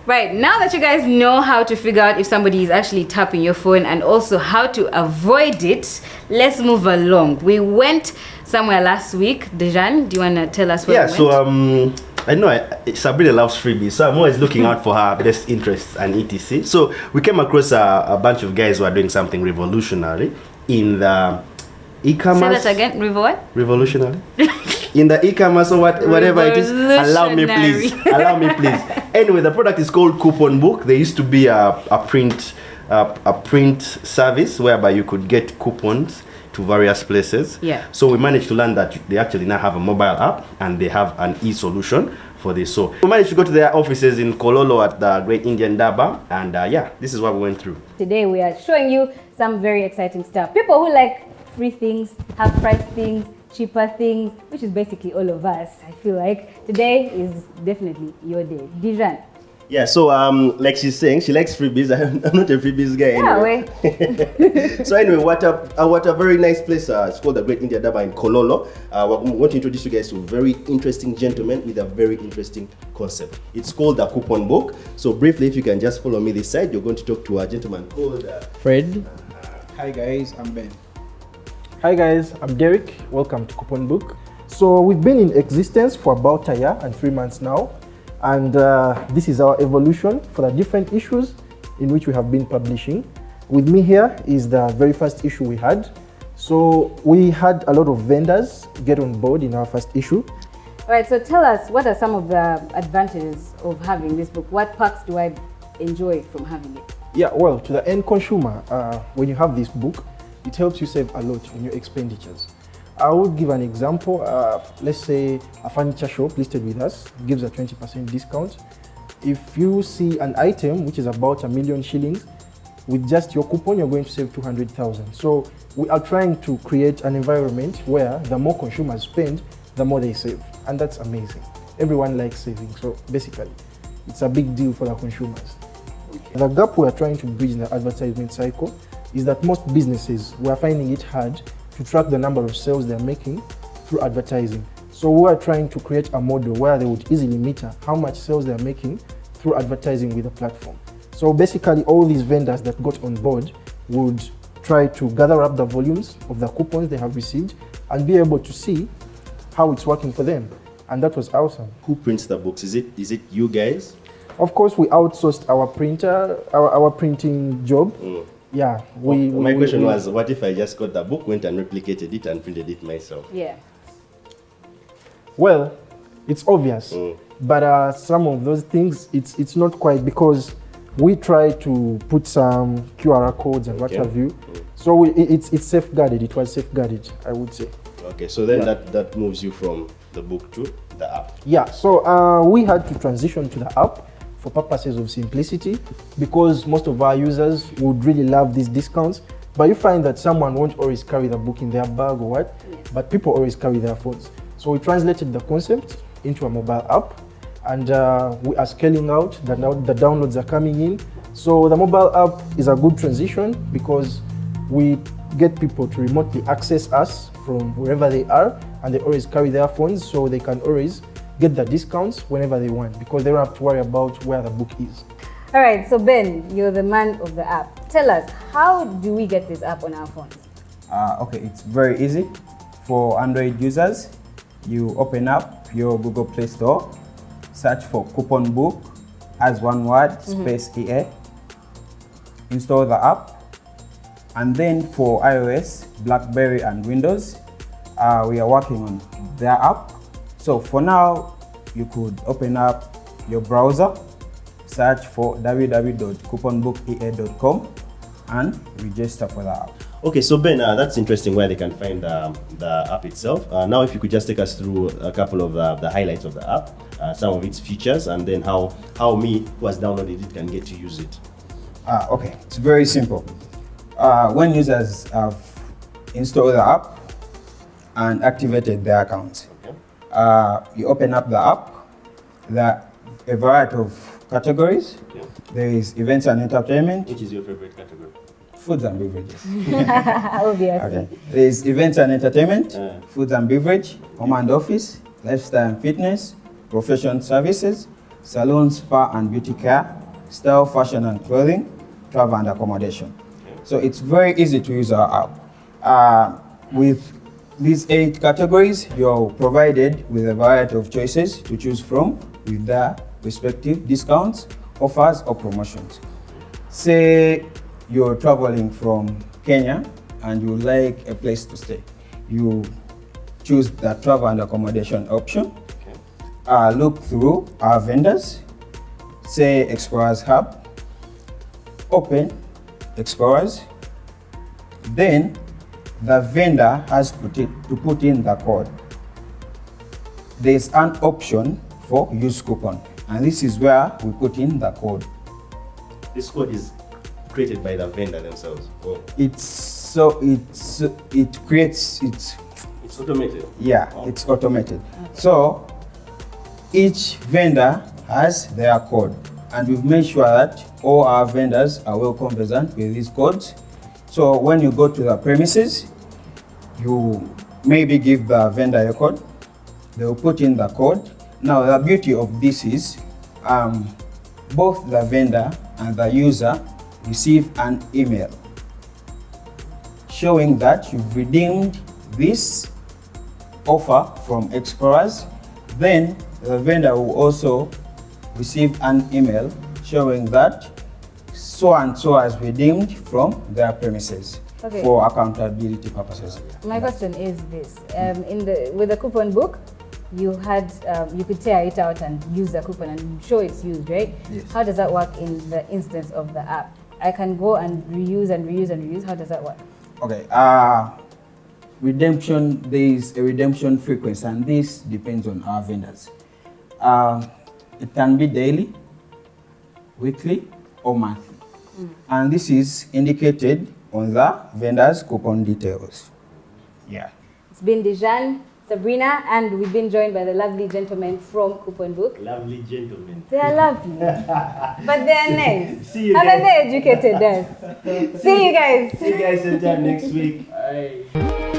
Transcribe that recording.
Right, now that you guys know how to figure out if somebody is actually tapping your phone and also how to avoid it, let's move along. We went somewhere last week. Dejan, do you want to tell us where we went? So I know Sabrina loves freebies, so I'm always looking out for her best interests and etc. So we came across a bunch of guys who are doing something revolutionary in the e-commerce. Say that again, what? Revolutionary? In the e-commerce or whatever it is. Allow me please. Anyway, the product is called Coupon Book. There used to be a print service whereby you could get coupons to various places. Yeah. So we managed to learn that they actually now have a mobile app and they have an e-solution for this. So we managed to go to their offices in Kololo at the Great Indian Daba, and this is what we went through. Today we are showing you some very exciting stuff. People who like free things, half price things, cheaper things, which is basically all of us. I feel like today is definitely your day. Dijan. Yeah, so like she's saying, she likes freebies. I'm not a freebies guy anyway. So anyway, what a very nice place. It's called the Great India Daba in Kololo. We want to introduce you guys to a very interesting gentleman with a very interesting concept. It's called the Coupon Book. So briefly, if you can just follow me this side, you're going to talk to a gentleman called Fred. Hi guys, I'm Ben. Hi guys, I'm Derek. Welcome to Coupon Book. So we've been in existence for about a year and 3 months now. And this is our evolution for the different issues in which we have been publishing. With me here is the very first issue we had. So we had a lot of vendors get on board in our first issue. All right, so tell us, what are some of the advantages of having this book? What perks do I enjoy from having it? Yeah, well, to the end consumer, when you have this book, it helps you save a lot in your expenditures. I would give an example. Let's say a furniture shop listed with us gives a 20% discount. If you see an item which is about 1,000,000 shillings, with just your coupon, you're going to save 200,000. So we are trying to create an environment where the more consumers spend, the more they save. And that's amazing. Everyone likes saving. So basically, it's a big deal for the consumers. The gap we are trying to bridge in the advertisement cycle is that most businesses were finding it hard to track the number of sales they're making through advertising. So we are trying to create a model where they would easily meter how much sales they're making through advertising with the platform. So basically all these vendors that got on board would try to gather up the volumes of the coupons they have received and be able to see how it's working for them. And that was awesome. Who prints the books? Is it you guys? Of course, we outsourced our printer, our printing job. Yeah. My question was, what if I just got the book, went and replicated it and printed it myself? Yeah. Well, it's obvious, but some of those things, it's not quite, because we try to put some QR codes and what have you. So it's safeguarded. It was safeguarded, I would say. Okay, so then that moves you from the book to the app. Yeah, so we had to transition to the app for purposes of simplicity, because most of our users would really love these discounts, but you find that someone won't always carry the book in their bag or what, but people always carry their phones. So we translated the concept into a mobile app, and we are scaling out. The downloads are coming in. So the mobile app is a good transition because we get people to remotely access us from wherever they are, and they always carry their phones, so they can always get the discounts whenever they want, because they don't have to worry about where the book is. All right, so Ben, you're the man of the app. Tell us, how do we get this app on our phones? Okay, it's very easy. For Android users, you open up your Google Play Store, search for Coupon Book as one word, space EA, install the app, and then for iOS, BlackBerry and Windows, we are working on their app. So for now, you could open up your browser, search for www.couponbookea.com and register for the app. Okay, so Ben, that's interesting where they can find the app itself. Now if you could just take us through a couple of the highlights of the app, some of its features, and then how me who has downloaded it can get to use it. Okay, it's very simple. When users have installed the app and activated their account, you open up the app. There are a variety of categories. There is events and entertainment. Which is your favorite category? Foods and beverages. Obviously. Okay. There is events and entertainment, foods and beverage, home and office, lifestyle and fitness, professional services, salon, spa and beauty care, style, fashion and clothing, travel and accommodation. So it's very easy to use our app. With these 8 categories, you're provided with a variety of choices to choose from with their respective discounts, offers or promotions. Say you're traveling from Kenya and you like a place to stay. You choose the travel and accommodation option. Look through our vendors, say Explorers Hub, open Explorers, then the vendor has to put in the code. There's an option for use coupon, and this is where we put in the code. This code is created by the vendor themselves. Oh. It's automated. Yeah, oh. It's automated. So each vendor has their code, and we've made sure that all our vendors are well conversant with these codes. So when you go to the premises, you maybe give the vendor a code, they will put in the code. Now the beauty of this is both the vendor and the user receive an email showing that you've redeemed this offer from Explorers. Then the vendor will also receive an email showing that so and so has redeemed from their premises. Okay. For accountability purposes. My question is this: with the coupon book, you could tear it out and use the coupon and show it's used, right? Yes. How does that work in the instance of the app? I can go and reuse and reuse and reuse. How does that work? Okay. Redemption. There is a redemption frequency, and this depends on our vendors. It can be daily, weekly, or monthly. And this is indicated on the vendor's coupon details. Yeah. It's been Dijan, Sabrina, and we've been joined by the lovely gentlemen from Coupon Book. Lovely gentlemen. They are lovely. But they are nice. See you guys. Haven't they educated us? See you guys. See you guys sometime next week. Bye.